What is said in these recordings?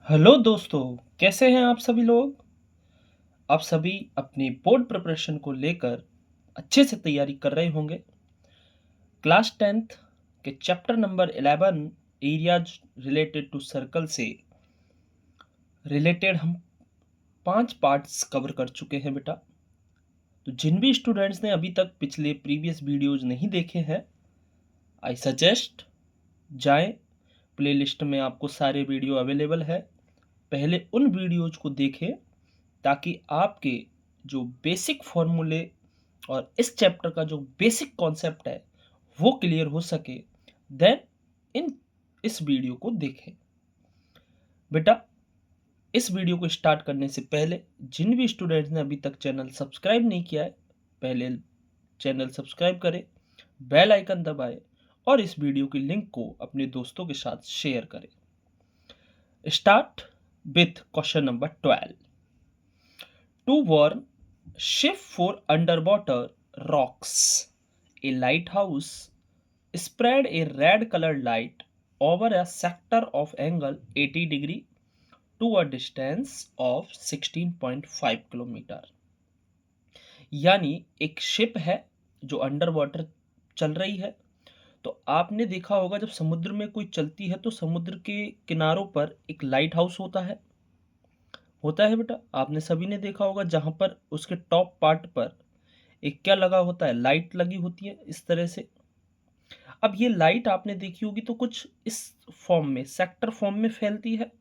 Hello दोस्तों, कैसे हैं आप सभी लोग? आप सभी अपनी बोर्ड प्रिपरेशन को लेकर अच्छे से तैयारी कर रहे होंगे। क्लास 10th के chapter number 11 areas related to circle से रिलेटेड हम 5 पार्ट्स कवर कर चुके हैं बेटा। तो जिन भी स्टूडेंट्स ने अभी तक पिछले प्रीवियस वीडियोज नहीं देखे हैं, आई सजेस्ट जाएं, प्लेलिस्ट में आपको सारे वीडियो अवेलेबल है। पहले उन वीडियोज को देखें ताकि आपके जो बेसिक फॉर्मूले और इस चैप्टर का जो बेसिक कॉन्सेप्ट है वो क्लियर हो सके। देन इन इस वीडियो को देखें। बेटा, इस वीडियो को स्टार्ट करने से पहले जिन भी स्टूडेंट्स ने अभी तक चैनल सब्सक्राइब नहीं किया है, पहले चैनल सब्सक्राइब करें, बेल आइकन दबाएं और इस वीडियो की लिंक को अपने दोस्तों के साथ शेयर करें। Start with question number 12। To warn ship for underwater rocks, a lighthouse spread a red colored light over a sector of angle 80 degree to a distance of 16.5 kilometre. यानी एक ship है जो अंडर वाटर चल रही है। तो आपने देखा होगा जब समुद्र में कोई चलती है तो समुद्र के किनारों पर एक लाइट हाउस होता है बेटा। आपने सभी ने देखा होगा जहां पर उसके टॉप पार्ट पर एक क्या लगा होता है, लाइट लगी होती है इस तरह से। अब ये लाइट आपने देखी होगी तो कुछ इस फॉर्म में, सेक्टर फॉर्म में फैलती है।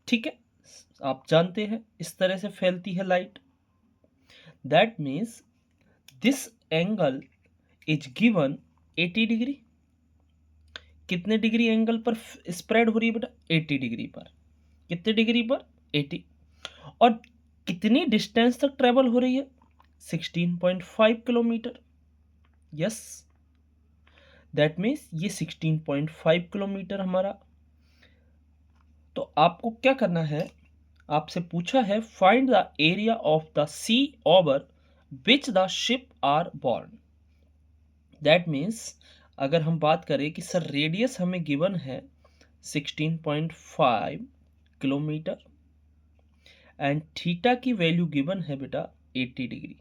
ठीक है, आप जानते हैं इस तरह से फैलती है light. That means this angle is given 80 degree. कितने डिग्री एंगल पर स्प्रेड हो रही है बेटा? 80 डिग्री पर। कितने डिग्री पर? 80। और कितनी डिस्टेंस तक ट्रेवल हो रही है? 16.5 किलोमीटर। यस, दैट मीन्स ये 16.5 किलोमीटर हमारा। तो आपको क्या करना है, आपसे पूछा है find the area of the sea over which the ship are borne. That means अगर हम बात करें कि सर रेडियस हमें गिवन है 16.5 किलोमीटर एंड थीटा की वैल्यू गिवन है बेटा 80 डिग्री।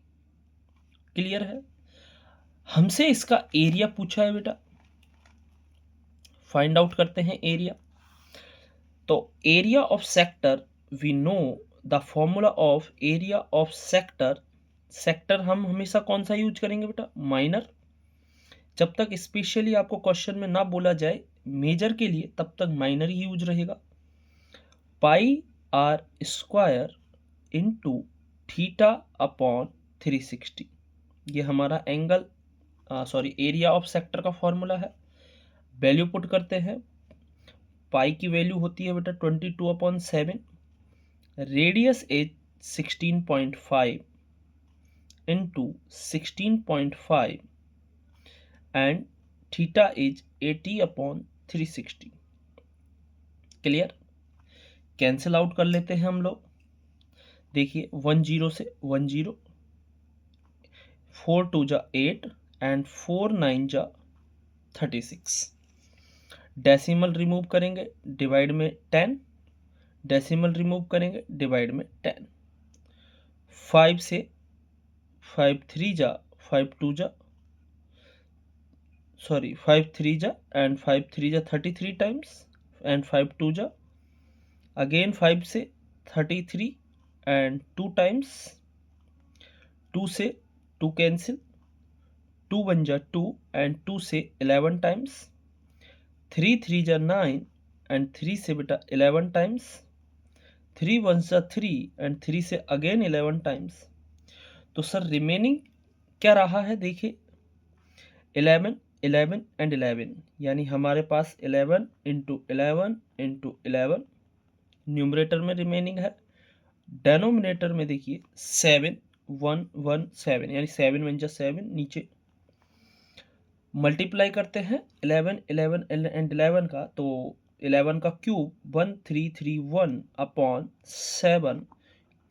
क्लियर है? हमसे इसका एरिया पूछा है बेटा, फाइंड आउट करते हैं एरिया। तो area of sector, we know the formula of area of sector. Sector हम हमेशा कौन सा यूज करेंगे बेटा? माइनर। जब तक स्पेशली आपको क्वेश्चन में ना बोला जाए मेजर के लिए, तब तक माइनर ही यूज रहेगा। Pi R square into theta upon 360, ये हमारा एंगल एरिया ऑफ सेक्टर का फॉर्मूला है। वैल्यू पुट करते हैं। पाई की वैल्यू होती है बेटा 22/7। Radius is 16.5 into 16.5 and theta is 80/360। Clear? Cancel out कर लेते हैं हम लोग। देखिए 10 से 10, 4 2 जा 8 एंड 4 9 जा 36। डेसिमल रिमूव करेंगे, डिवाइड में 10। डेसिमल रिमूव करेंगे, डिवाइड में 10। 5 से 5 3 जा 5 2 जा 5 3 जा एंड 5 3 जा 33 टाइम्स एंड 5 2 जा अगेन 5 से 33 एंड 2 टाइम्स। 2 से 2 कैंसिल, 2 1 जा 2 एंड 2 से 11 टाइम्स। 3 3 जा 9 एंड 3 से बेटा 11 टाइम्स। 3 1 जा 3 एंड 3 से अगेन 11 टाइम्स। तो सर रिमेनिंग क्या रहा है? देखिए 11 11 एंड 11, यानी हमारे पास 11 इंटू 11 इंटू 11 न्यूमरेटर में रिमेनिंग है। डेनोमिनेटर में देखिए 7 1 1 7, यानी 7 1 जा 7 नीचे। मल्टीप्लाई करते हैं 11 11 एंड 11 का, तो 11 का cube 1331 upon 7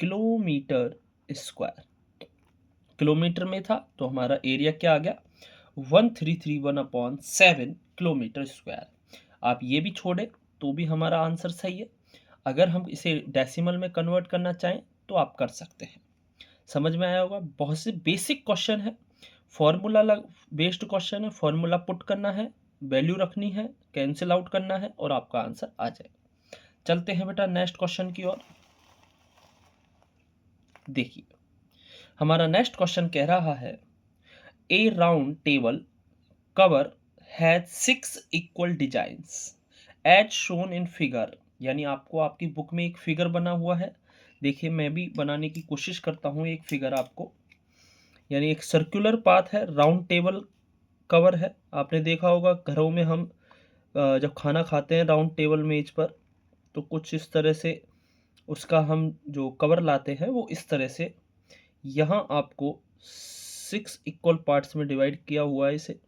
kilometre square. Kilometre में था तो हमारा एरिया क्या आ गया? 1331/7 किलोमीटर स्क्वायर। आप ये भी छोड़े तो भी हमारा आंसर सही है। अगर हम इसे डेसिमल में कन्वर्ट करना चाहें तो आप कर सकते हैं। समझ में आया होगा। बहुत से बेसिक क्वेश्चन है, फॉर्मूला बेस्ड क्वेश्चन है। फॉर्मूला पुट करना है, वैल्यू रखनी है, कैंसिल आउट करना है और आपका आंसर आ जाए। चलते हैं बेटा नेक्स्ट क्वेश्चन की ओर। देखिए हमारा नेक्स्ट क्वेश्चन कह रहा है a round table cover has 6 equal designs as shown in figure. यानी आपको आपकी बुक में एक फिगर बना हुआ है। देखिए मैं भी बनाने की कोशिश करता हूँ एक फिगर आपको। यानी एक सर्कुलर पाथ है, राउंड टेबल कवर है। आपने देखा होगा घरों में हम जब खाना खाते हैं राउंड टेबल मेज पर, तो कुछ इस तरह से उसका हम जो कवर लाते हैं वो इस तरह से। यहाँ आपको 6 इक्वल पार्ट्स में डिवाइड किया हुआ है इसे।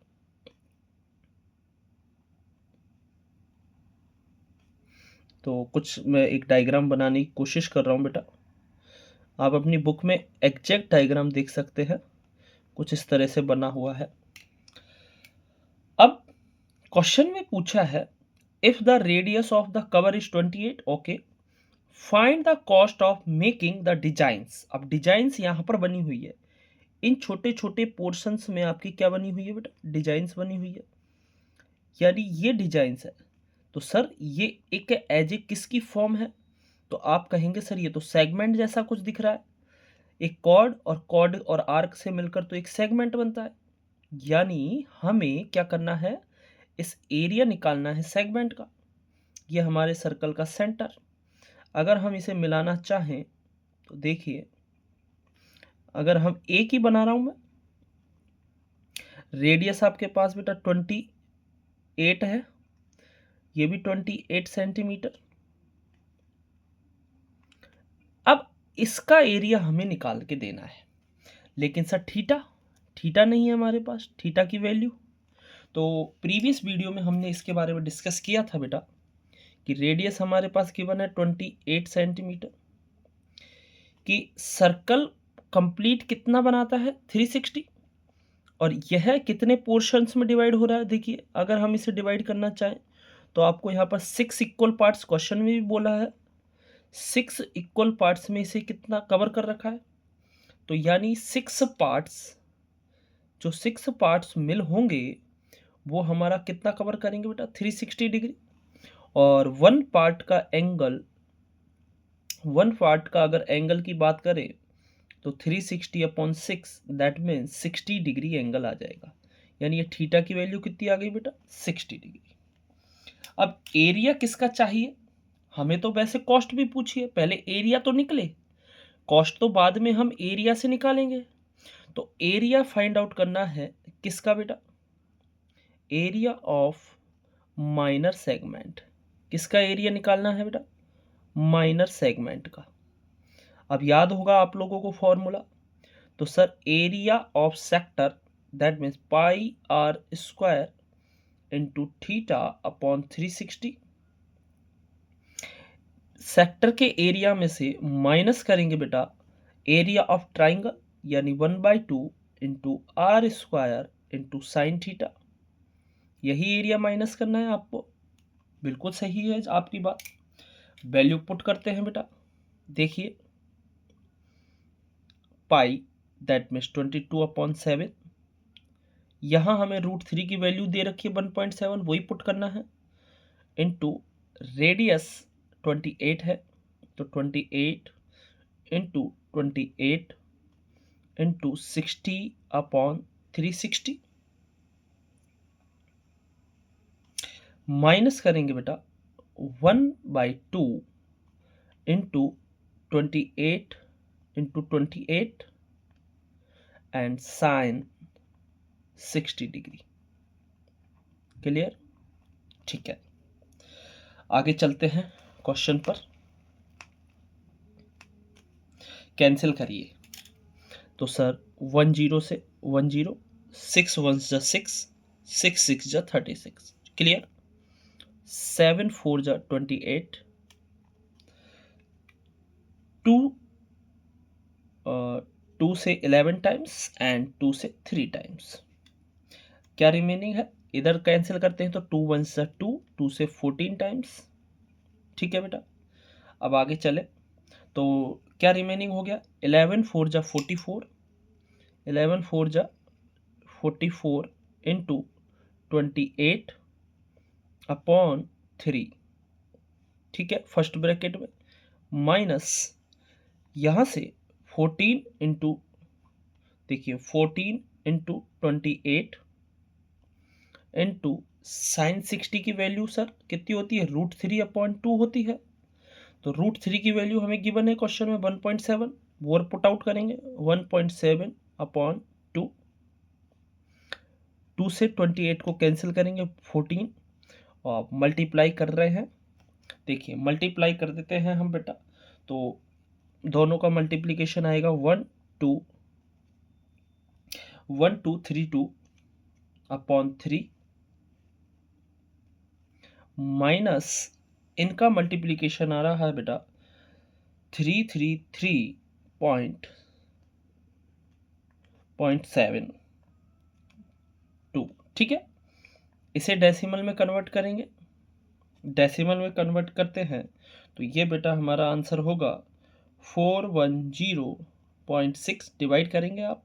तो कुछ मैं एक डायग्राम बनाने की कोशिश कर रहा हूँ बेटा। आप अपनी बुक में एग्जैक्ट डायग्राम देख सकते हैं, कुछ इस तरह से बना हुआ है। अब क्वेश्चन में पूछा है if the radius of the cover is 28, okay, find the cost of making the designs. अब डिजाइंस यहाँ पर बनी हुई है, इन छोटे छोटे पोर्शंस में आपकी क्या बनी हुई है बेटा, डिजाइंस बनी हुई है। यानी ये डिजाइंस है। तो सर ये एक एज ए किसकी फॉर्म है, तो आप कहेंगे सर ये तो सेगमेंट जैसा कुछ दिख रहा है। एक कॉर्ड और आर्क से मिलकर तो एक सेगमेंट बनता है। यानी हमें क्या करना है, इस एरिया निकालना है सेगमेंट का। ये हमारे सर्कल का सेंटर। अगर हम इसे मिलाना चाहें तो देखिए, अगर हम एक ही बना रहा हूं मैं, रेडियस आपके पास बेटा 28 है, ये भी 28 सेंटीमीटर। अब इसका एरिया हमें निकाल के देना है। लेकिन सर थीटा नहीं है हमारे पास, थीटा की वैल्यू। तो प्रीवियस वीडियो में हमने इसके बारे में डिस्कस किया था बेटा कि रेडियस हमारे पास गिवन है 28 सेंटीमीटर, कि सर्कल कंप्लीट कितना बनाता है 360, और यह कितने पोर्शंस में डिवाइड हो रहा है। देखिए अगर हम इसे डिवाइड करना चाहें तो आपको यहाँ पर 6 इक्वल पार्ट्स क्वेश्चन में भी बोला है, 6 इक्वल पार्ट्स में इसे कितना कवर कर रखा है। तो यानी 6 पार्ट्स, जो 6 पार्ट्स मिल होंगे वो हमारा कितना कवर करेंगे बेटा, 360 डिग्री। और वन पार्ट का अगर एंगल की बात करें तो 360/6, दैट मीन्स 60 डिग्री एंगल आ जाएगा। यानी ये थीटा की वैल्यू कितनी आ गई बेटा, 60 डिग्री। अब एरिया किसका चाहिए, हमें तो वैसे कॉस्ट भी पूछी है, पहले एरिया तो निकले, कॉस्ट तो बाद में हम एरिया से निकालेंगे। तो एरिया फाइंड आउट करना है किसका बेटा, एरिया ऑफ माइनर सेगमेंट। किसका एरिया निकालना है बेटा, माइनर सेगमेंट का। अब याद होगा आप लोगों को फॉर्मूला, तो sir area of sector that means pi R square into theta upon 360। Sector के एरिया में से माइनस करेंगे बेटा एरिया ऑफ ट्राइंगल, यानी 1/2 into R square into sine theta. यही एरिया माइनस करना है आपको। बिल्कुल सही है आपकी बात। वैल्यू पुट करते हैं बेटा। देखिए पाई दैट मीन्स 22/7, यहाँ हमें √3 की वैल्यू दे रखी है 1.7, वही पुट करना है, इंटू रेडियस 28 है तो 28 इंटू 28 इंटू 60/360, माइनस करेंगे बेटा 1/2 into 28 into 28 and sine 60 degree. Clear, ठीक है। आगे चलते हैं क्वेश्चन पर। कैंसिल करिए तो सर 10 से 10, 6 1 जा 6, 6 6 जा 36। क्लियर, 7 4 जा 28, 2 से 11 टाइम्स एंड 2 से 3 टाइम्स। क्या रिमेनिंग है, इधर कैंसिल करते हैं तो 2 1 जा 2, 2 से 14 टाइम्स। ठीक है बेटा। अब आगे चले तो क्या रिमेनिंग हो गया, 11 4 जा 44, 11 4 जा 44 इंटू 28 अपॉन 3, ठीक है, फर्स्ट ब्रैकेट में, माइनस यहाँ से 14 इंटू, देखिए 14 इंटू 28 इंटू साइन 60 की वैल्यू सर कितनी होती है, √3/2 होती है। तो √3 की वैल्यू हमें गिवन है क्वेश्चन में 1.7, वो पुट आउट करेंगे 1.7/2, 2 से 28 को कैंसिल करेंगे 14 और मल्टीप्लाई कर रहे हैं, देखिए मल्टीप्लाई कर देते हैं हम बेटा, तो दोनों का मल्टीप्लिकेशन आएगा 1232/3 माइनस इनका मल्टीप्लिकेशन आ रहा है बेटा 333.72, ठीक है। इसे डेसिमल में कन्वर्ट करेंगे, डेसिमल में कन्वर्ट करते हैं तो ये बेटा हमारा आंसर होगा 410.6, डिवाइड करेंगे आप,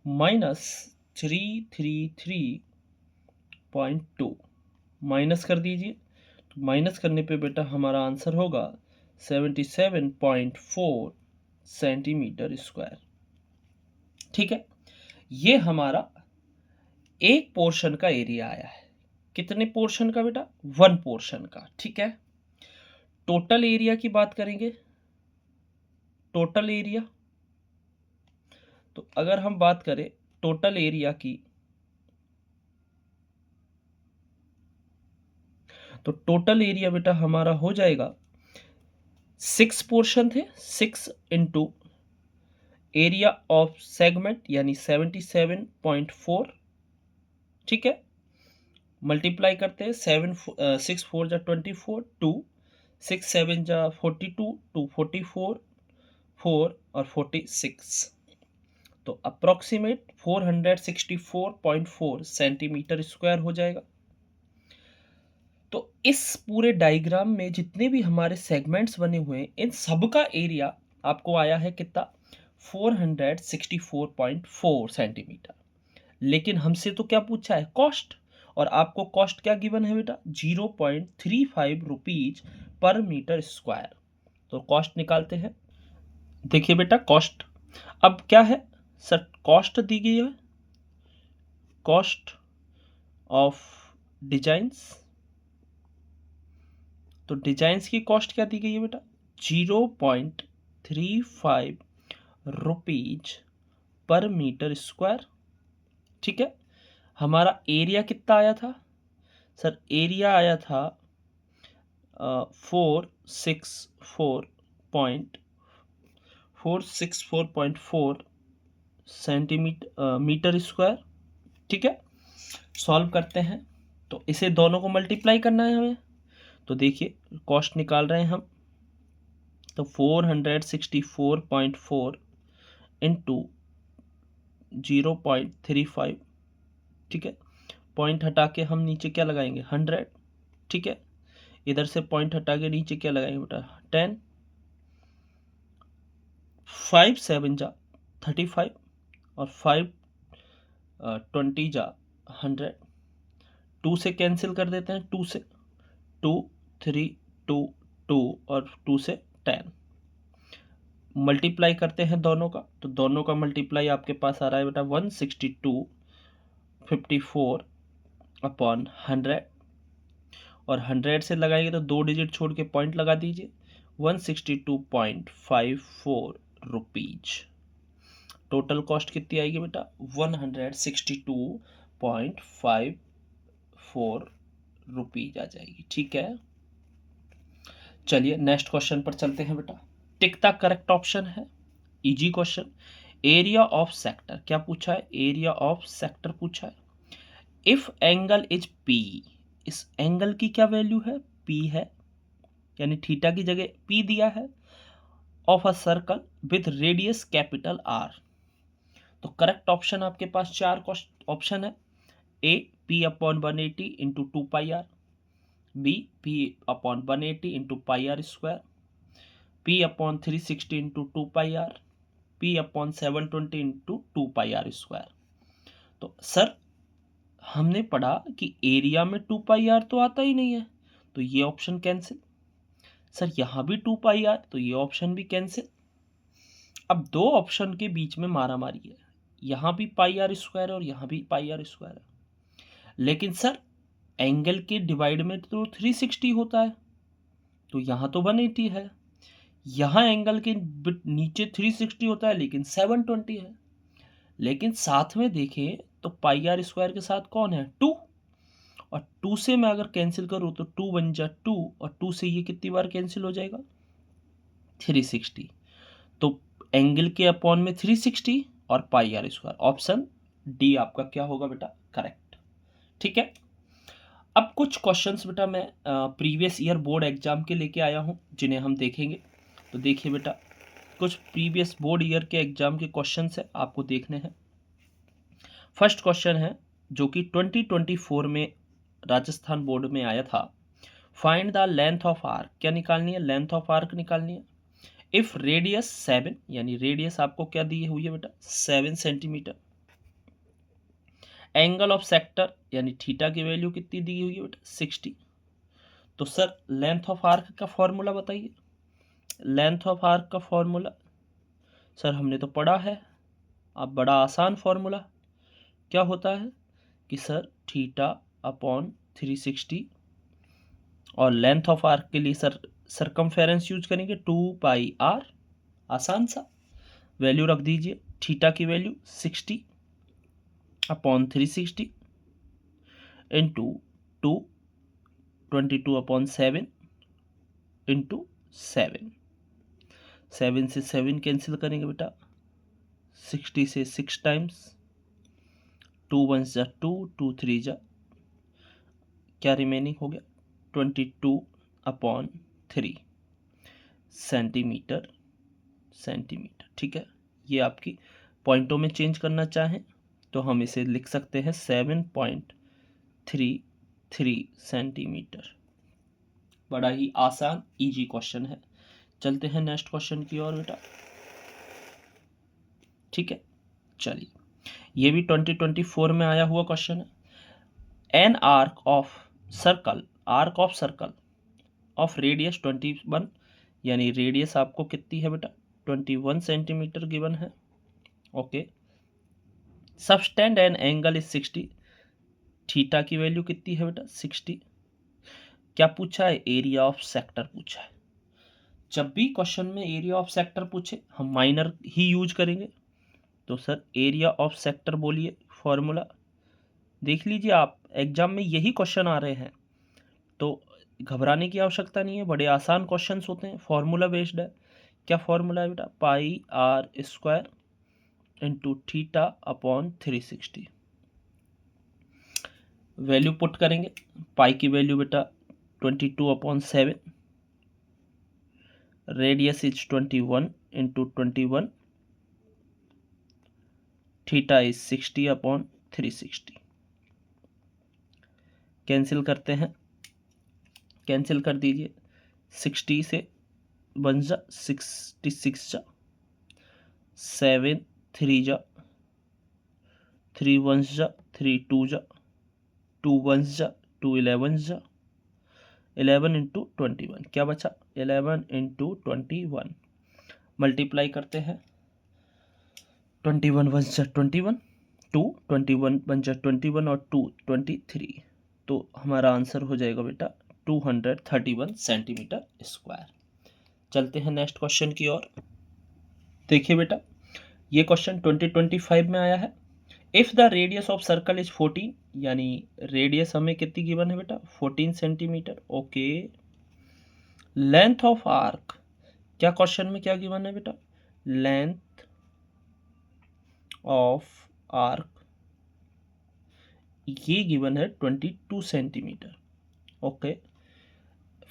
माइनस 333.2, माइनस कर दीजिए, तो माइनस करने पे बेटा हमारा आंसर होगा 77.4 सेंटीमीटर स्क्वायर, ठीक है। ये हमारा एक पोर्शन का एरिया आया है, कितने पोर्शन का बेटा, 1 पोर्शन का, ठीक है। टोटल एरिया की बात करेंगे, टोटल एरिया, तो अगर हम बात करें टोटल एरिया की, तो टोटल एरिया बेटा हमारा हो जाएगा, 6 पोर्शन थे, 6 इंटू एरिया ऑफ सेगमेंट यानी 77.4, ठीक है, मल्टीप्लाई करते हैं 6 4 जा 24, 2 6 7 जा 42, 2 44, 4 और 46, तो अप्रोक्सीमेट 464.4 सेंटीमीटर स्क्वायर हो जाएगा। तो इस पूरे डायग्राम में जितने भी हमारे सेगमेंट्स बने हुए हैं इन सब का एरिया आपको आया है कितना, 464.4 सेंटीमीटर। लेकिन हमसे तो क्या पूछा है, कॉस्ट, और आपको कॉस्ट क्या गिवन है बेटा, 0.35 रुपीज पर मीटर स्क्वायर। तो कॉस्ट निकालते हैं, देखिए बेटा कॉस्ट अब क्या है सर, कॉस्ट दी गई है, कॉस्ट ऑफ डिजाइंस, तो डिजाइंस की कॉस्ट क्या दी गई है बेटा, 0.35 रुपीज पर मीटर स्क्वायर, ठीक है। हमारा एरिया कितना आया था सर, एरिया आया था 464.4 सेंटीमीटर मीटर स्क्वायर, ठीक है। सॉल्व करते हैं तो इसे दोनों को मल्टीप्लाई करना है हमें, तो देखिए कॉस्ट निकाल रहे हैं हम, तो 464.4 इंटू 0.35, ठीक है, पॉइंट हटा के हम नीचे क्या लगाएंगे 100, ठीक है, इधर से पॉइंट हटा के नीचे क्या लगाएंगे बेटा 10, 5 7 जा 35 और 5 20 जा 100, 2 से कैंसिल कर देते हैं, 2 से 2 3 2 2 और 2 से 10, मल्टीप्लाई करते हैं दोनों का, तो दोनों का मल्टीप्लाई आपके पास आ रहा है बेटा 162.54/100, और 100 से लगाएंगे तो 2 डिजिट छोड़ के पॉइंट लगा दीजिए, 162.54 रुपीज। टोटल कॉस्ट कितनी आएगी बेटा, 162.54 रुपीज आ जाएगी, ठीक है। चलिए नेक्स्ट क्वेश्चन पर चलते हैं बेटा, टिक द करेक्ट ऑप्शन है, easy question. Area of sector क्या पूछा है, एरिया ऑफ सेक्टर पूछा है। इफ एंगल इज पी, इस एंगल की क्या वैल्यू है, पी है, यानी थीटा की जगह पी दिया है, of a circle with radius capital R. तो करेक्ट ऑप्शन आपके पास 4 ऑप्शन है, A P upon 180 into 2 pi R, B P upon 180 into pi R square, P upon 360 into 2 pi R, P upon 720 into 2 pi R square. तो sir हमने पढ़ा कि area में 2 pi are तो आता ही नहीं है, तो ये ऑप्शन कैंसिल। सर यहाँ भी 2 पाई आर, तो ये ऑप्शन भी कैंसिल। अब दो ऑप्शन के बीच में मारा मारी है, यहाँ भी पाई आर स्क्वायर और यहाँ भी पाई आर स्क्वायर है, लेकिन सर एंगल के डिवाइड में तो 360 होता है, तो यहाँ तो 180 है, यहाँ एंगल के नीचे 360 होता है लेकिन 720 है। लेकिन साथ में देखें तो पाई आर स्क्वायर के साथ कौन है, 2, और 2 से मैं अगर कैंसिल करूँ तो 2 बन जा 2, और 2 से ये कितनी बार कैंसिल हो जाएगा, 360। तो एंगल के अपॉन में 360 और पाई आर स्क्वायर, ऑप्शन डी आपका क्या होगा बेटा, करेक्ट। ठीक है, अब कुछ क्वेश्चंस बेटा मैं प्रीवियस ईयर बोर्ड एग्जाम के लेके आया हूँ जिन्हें हम देखेंगे। तो देखिए बेटा, कुछ प्रीवियस बोर्ड ईयर के एग्जाम के क्वेश्चंस है, आपको देखने हैं। फर्स्ट क्वेश्चन है जो कि 2024 में राजस्थान बोर्ड में आया था। Find the length of arc, क्या निकालनी है, लेंथ ऑफ आर्क निकालनी है। इफ रेडियस 7, यानी रेडियस आपको क्या दी हुई है बेटा, 7 सेंटीमीटर। एंगल ऑफ सेक्टर यानी थीटा की वैल्यू कितनी दी हुई है बेटा, 60। तो सर लेंथ ऑफ आर्क का फॉर्मूला बताइए। लेंथ ऑफ आर्क का फॉर्मूला सर हमने तो पढ़ा है, अब बड़ा आसान फॉर्मूला क्या होता है कि सर थीटा अपॉन 360, और लेंथ ऑफ आर्क के लिए सर सरकमफेरेंस यूज करेंगे 2 पाई आर, आसान सा, वैल्यू रख दीजिए, थीटा की value 60 upon 360 into 2, 22 upon 7 into 7, 7 से 7 कैंसिल करेंगे बेटा, 60 से 6 टाइम्स, 2 1 जा 2, 2 3 जा, क्या रिमेनिंग हो गया, 22 अपॉन 3 सेंटीमीटर। ठीक है, ये आपकी पॉइंटों में चेंज करना चाहें तो हम इसे लिख सकते हैं 7.33 सेंटीमीटर। बड़ा ही आसान इजी क्वेश्चन है। चलते हैं नेक्स्ट क्वेश्चन की ओर बेटा। ठीक है, चलिए, ये भी 2024 में आया हुआ क्वेश्चन है। N arc of circle of radius 21, यानी रेडियस आपको कितनी है बेटा, 21 सेंटीमीटर गिवन है। Okay, subtend an angle is 60, theta की वैल्यू कितनी है बेटा, 60। क्या पूछा है, एरिया ऑफ सेक्टर पूछा है। जब भी क्वेश्चन में एरिया ऑफ सेक्टर पूछे हम माइनर ही यूज करेंगे। तो सर एरिया ऑफ सेक्टर बोलिए, फॉर्मूला देख लीजिए, आप एग्जाम में यही क्वेश्चन आ रहे हैं तो घबराने की आवश्यकता नहीं है, बड़े आसान क्वेश्चंस होते हैं, फॉर्मूला बेस्ड है। क्या फॉर्मूला है बेटा, पाई-आर² into theta upon 360। Value put करेंगे, पाई की वैल्यू बेटा 22/7, radius is 21 into 21, theta is 60/360। Cancel करते हैं, कैंसिल कर दीजिए, 60 से 1 जा 66 जा, 7 3 जा, 3 1 जा, 3 2 जा, 2 1 जा, 2 11 जा, 11 इंटू 21, क्या बचा, 11 इंटू 21। मल्टीप्लाई करते हैं, 21 1 जा 21, 2 21 1 जा 21 और 2 23, तो हमारा आंसर हो जाएगा बेटा 231 सेंटीमीटर स्क्वायर। चलते हैं नेक्स्ट क्वेश्चन की ओर। देखिए बेटा, ये क्वेश्चन 2025 में आया है। If the radius of circle is 14, यानी रेडियस हमें कितनी गिवन है बेटा, 14 centimetre. Okay, length of arc, क्या क्वेश्चन में क्या गिवन है बेटा, लेंथ ऑफ आर्क ये गिवन है 22 centimetre. Okay,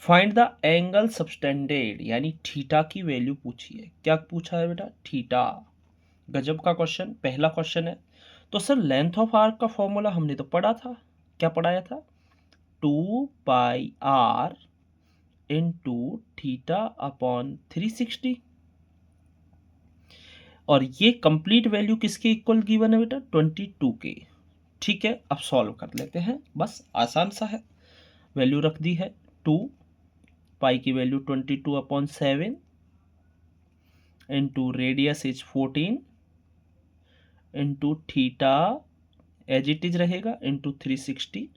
find the angle subtended, यानी थीटा की वैल्यू पूछी है। क्या पूछा है बेटा, थीटा। गजब का क्वेश्चन, पहला क्वेश्चन है। तो सर लेंथ ऑफ आर्क का फॉर्मूला हमने तो पढ़ा था, क्या पढ़ाया था, 2 pi R into theta upon 360, और ये कंप्लीट वैल्यू किसके इक्वल गिवन है बेटा? 22 के। ठीक है, अब सॉल्व कर लेते हैं, बस आसान सा है। वैल्यू रख दी है 2, पाई की value 22/7 into radius is 14 into theta as it is रहेगा इंटू 360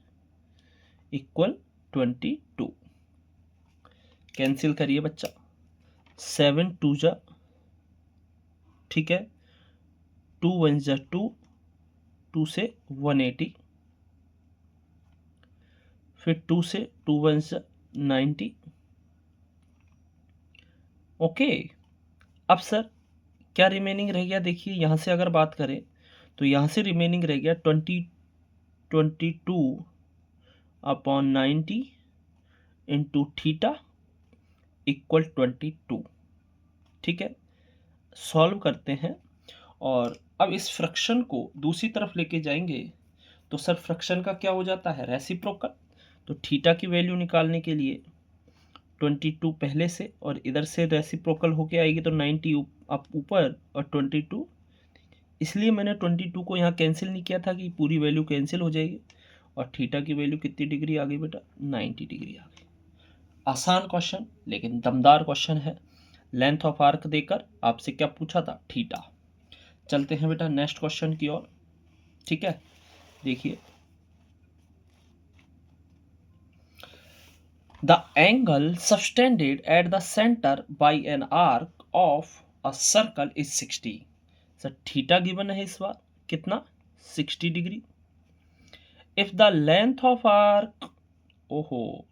इक्वल 22। कैंसिल करिए बच्चा, 7 2 जा, ठीक है, 2 1 जा 2, 2 से 180, फिर 2 से 2 1 जा 90। ओके, अब सर क्या रिमेनिंग रह गया? देखिए यहाँ से अगर बात करें तो यहाँ से रिमेनिंग रह गया 22/90 इंटू थीटा इक्वल 22। ठीक है, सॉल्व करते हैं और अब इस फ्रैक्शन को दूसरी तरफ लेके जाएंगे तो सर फ्रैक्शन का क्या हो जाता है? रेसिप्रोकल। तो थीटा की वैल्यू निकालने के लिए 22 पहले से और इधर से रेसिप्रोकल होके आएगी तो 90 अब ऊपर और 22, इसलिए मैंने 22 को यहाँ कैंसिल नहीं किया था कि पूरी वैल्यू कैंसिल हो जाएगी। और थीटा की वैल्यू कितनी डिग्री आ गई बेटा? 90 डिग्री आ गई। आसान क्वेश्चन लेकिन दमदार क्वेश्चन है। लेंथ ऑफ आर्क देकर आपसे क्या पूछा था? थीटा। चलते हैं बेटा नेक्स्ट क्वेश्चन की ओर। ठीक है, देखिए, the angle subtended at the centre by an arc of a circle is 60। Sir theta given है इस बार, कितना? 60 degree. If the length of arc, ओहो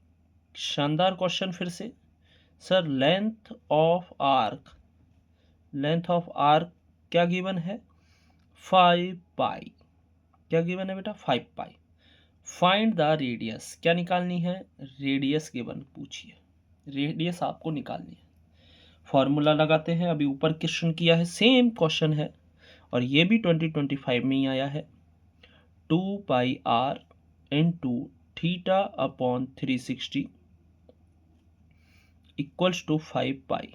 शानदार क्वेश्चन फिर से। Sir length of arc, length of arc क्या गिवन है? 5 पाई। क्या गिवन है बेटा? 5 पाई। फाइंड द रेडियस, क्या निकालनी है? रेडियस गिवन पूछिए, रेडियस आपको निकालनी है। फॉर्मूला लगाते हैं, अभी ऊपर क्वेश्चन किया है सेम क्वेश्चन है और ये भी 2025 में ही आया है। 2 pi R into theta upon 360 equals to 5 pi.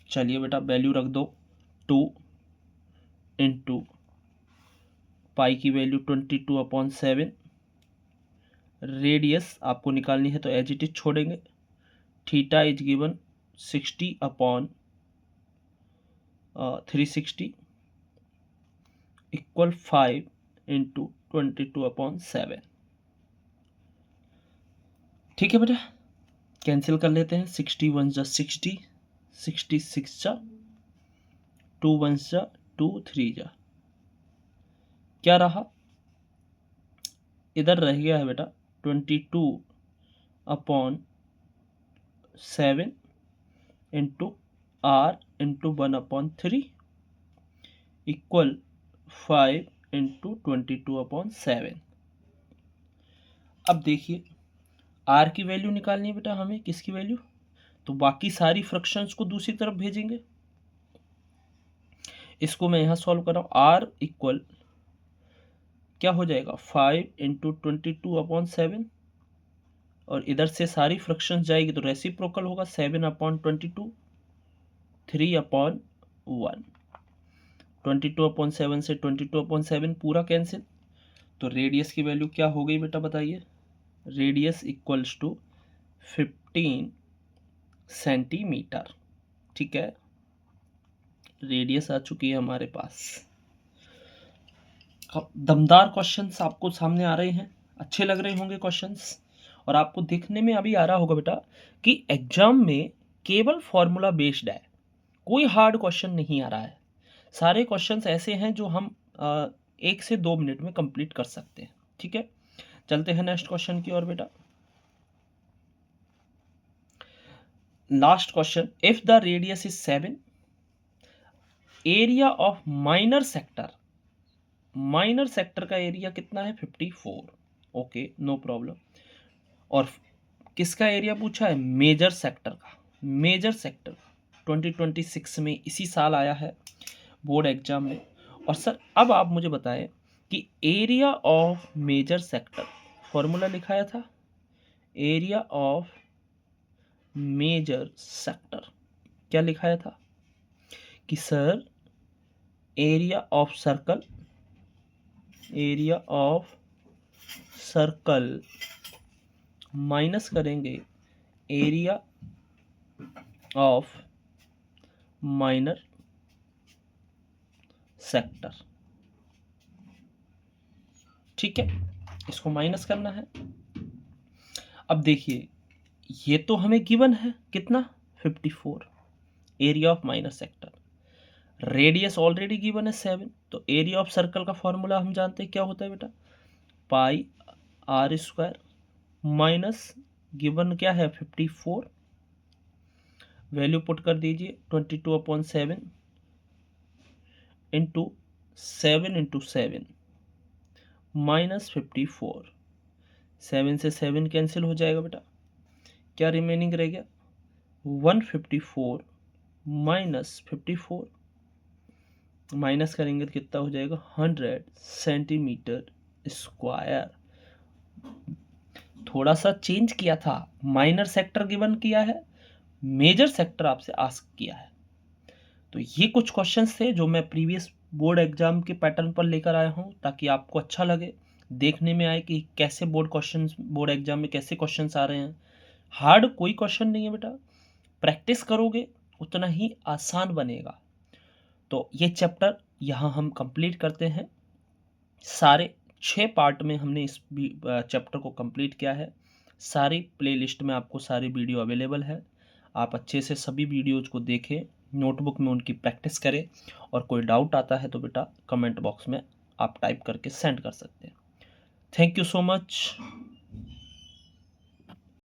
चलिए बेटा वैल्यू रख दो, 2 इंटू पाई की वैल्यू 22/7, रेडियस आपको निकालनी है तो एज इट इज छोड़ेंगे। Theta is given 60/360 equal 5 into 22/7। ठीक है बेटा, कैंसिल कर लेते हैं। 60 1 जा 60, 66 जा 2 1 जा 2 3 जा, क्या रहा? इधर रह गया है बेटा 22/7 into R into 1/3 equal 5 into 22/7। अब देखिए आर की वैल्यू निकालनी है बेटा हमें, किसकी वैल्यू? तो बाकी सारी फ्रैक्शंस को दूसरी तरफ भेजेंगे। इसको मैं यहाँ सॉल्व कर रहा हूँ। आर इक्वल क्या हो जाएगा? 5 इंटू 22/7 और इधर से सारी फ्रैक्शंस जाएगी तो रेसिप्रोकल होगा 7/22, 3/1, 22/7 से 22/7 पूरा कैंसिल। तो रेडियस की वैल्यू क्या हो गई बेटा बताइए? Radius equals to 15 centimetre. ठीक है, रेडियस आ चुकी है हमारे पास। दमदार क्वेश्चंस आपको सामने आ रहे हैं, अच्छे लग रहे होंगे क्वेश्चंस, और आपको देखने में अभी आ रहा होगा बेटा कि एग्जाम में केवल फॉर्मूला बेस्ड है, कोई हार्ड क्वेश्चन नहीं आ रहा है। सारे क्वेश्चंस ऐसे हैं जो हम 1 से 2 मिनट में कंप्लीट कर सकते हैं। ठीक है, चलते हैं नेक्स्ट क्वेश्चन की ओर बेटा। Last question, if the radius is 7, area of minor sector, minor sector का एरिया कितना है? 54। Okay no problem. और किसका एरिया पूछा है? मेजर सेक्टर का। मेजर सेक्टर 2026 में इसी साल आया है बोर्ड एग्जाम में। और सर अब आप मुझे बताएं कि area of major sector, formula लिखाया था एरिया ऑफ मेजर सेक्टर। क्या लिखाया था कि sir area of circle minus करेंगे एरिया ऑफ माइनर सेक्टर। ठीक है, इसको माइनस करना है। अब देखिए ये तो हमें गिवन है कितना 54 area of minor sector, radius already given है 7, तो एरिया ऑफ सर्कल का फॉर्मूला हम जानते हैं क्या होता है बेटा, पाई आर स्क्वायर माइनस गिवन क्या है 54, वैल्यू पुट कर दीजिए 22/7 इंटू 7 माइनस 54, 7 से 7 कैंसिल हो जाएगा बेटा, क्या रिमेनिंग रह गया 154 माइनस 54, माइनस करेंगे तो कितना हो जाएगा 100 सेंटीमीटर स्क्वायर। थोड़ा सा चेंज किया था, माइनर सेक्टर गिवन किया है, मेजर सेक्टर आपसे आस्क किया है। तो ये कुछ क्वेश्चंस थे जो मैं प्रीवियस बोर्ड एग्जाम के पैटर्न पर लेकर आया हूँ, ताकि आपको अच्छा लगे, देखने में आए कि कैसे बोर्ड एग्जाम में कैसे क्वेश्चंस आ रहे हैं। हार्ड कोई क्वेश्चन नहीं है बेटा, प्रैक्टिस करोगे उतना ही आसान बनेगा। तो ये चैप्टर यहाँ हम कंप्लीट करते हैं। सारे 6 पार्ट में हमने इस चैप्टर को कंप्लीट किया है। सारी प्लेलिस्ट में आपको सारी वीडियो अवेलेबल है, आप अच्छे से सभी वीडियोज को देखें, नोटबुक में उनकी प्रैक्टिस करें, और कोई डाउट आता है तो बेटा कमेंट बॉक्स में आप टाइप करके सेंड कर सकते हैं। Thank you so much.